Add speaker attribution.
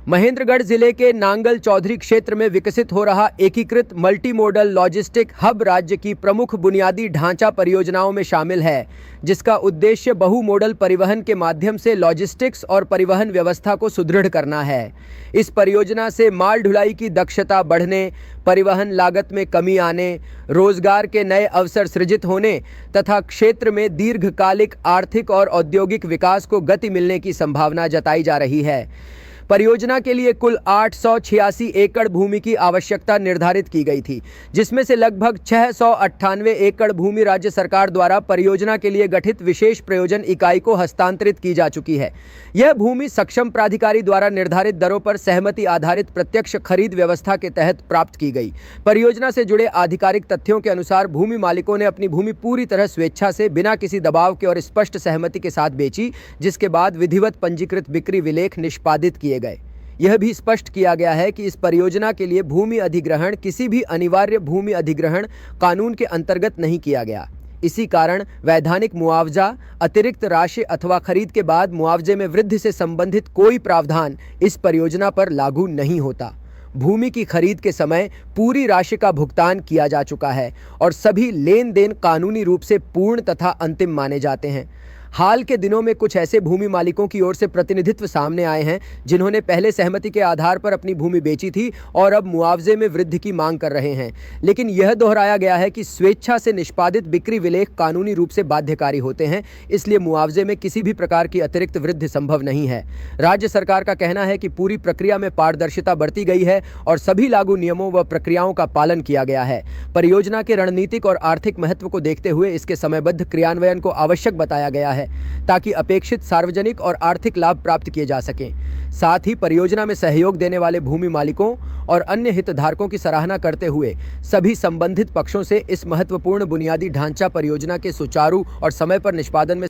Speaker 1: महेंद्रगढ़ जिले के नांगल चौधरी क्षेत्र में विकसित हो रहा एकीकृत मल्टी मॉडल लॉजिस्टिक हब राज्य की प्रमुख बुनियादी ढांचा परियोजनाओं में शामिल है, जिसका उद्देश्य बहु मॉडल परिवहन के माध्यम से लॉजिस्टिक्स और परिवहन व्यवस्था को सुदृढ़ करना है। इस परियोजना से माल ढुलाई की दक्षता बढ़ने, परिवहन लागत में कमी आने, रोजगार के नए अवसर सृजित होने तथा क्षेत्र में दीर्घकालिक आर्थिक और औद्योगिक विकास को गति मिलने की संभावना जताई जा रही है। परियोजना के लिए कुल 886 एकड़ भूमि की आवश्यकता निर्धारित की गई थी, जिसमें से लगभग 698 एकड़ भूमि राज्य सरकार द्वारा परियोजना के लिए गठित विशेष प्रयोजन इकाई को हस्तांतरित की जा चुकी है। यह भूमि सक्षम प्राधिकारी द्वारा निर्धारित दरों पर सहमति आधारित प्रत्यक्ष खरीद व्यवस्था के तहत प्राप्त की गई। परियोजना से जुड़े आधिकारिक तथ्यों के अनुसार भूमि मालिकों ने अपनी भूमि पूरी तरह स्वेच्छा से, बिना किसी दबाव के और स्पष्ट सहमति के साथ बेची, जिसके बाद विधिवत पंजीकृत बिक्री विलेख निष्पादित किए गए। यह भी स्पष्ट किया गया है कि इस परियोजना के लिए भूमि अधिग्रहण किसी भी अनिवार्य भूमि अधिग्रहण कानून के अंतर्गत नहीं किया गया। इसी कारण वैधानिक मुआवजा, अतिरिक्त राशि अथवा खरीद के बाद मुआवजे में वृद्धि से संबंधित कोई प्रावधान इस परियोजना पर लागू नहीं होता। भूमि की खरीद के समय पूरी राशि का भुगतान किया जा चुका है और सभी लेन देन कानूनी रूप से पूर्ण तथा अंतिम माने जाते हैं। हाल के दिनों में कुछ ऐसे भूमि मालिकों की ओर से प्रतिनिधित्व सामने आए हैं जिन्होंने पहले सहमति के आधार पर अपनी भूमि बेची थी और अब मुआवजे में वृद्धि की मांग कर रहे हैं, लेकिन यह दोहराया गया है कि स्वेच्छा से निष्पादित बिक्री विलेख कानूनी रूप से बाध्यकारी होते हैं, इसलिए मुआवजे में किसी भी प्रकार की अतिरिक्त वृद्धि संभव नहीं है। राज्य सरकार का कहना है कि पूरी प्रक्रिया में पारदर्शिता बरती गई है और सभी लागू नियमों व प्रक्रियाओं का पालन किया गया है। परियोजना के रणनीतिक और आर्थिक महत्व को देखते हुए इसके समयबद्ध क्रियान्वयन को आवश्यक बताया गया है ताकि अपेक्षित सार्वजनिक और आर्थिक लाभ प्राप्त किए जा सकें। साथ ही परियोजना में सहयोग देने वाले भूमि मालिकों और अन्य हितधारकों की सराहना करते हुए सभी संबंधित पक्षों से इस महत्वपूर्ण बुनियादी ढांचा परियोजना के सुचारू और समय पर निष्पादन में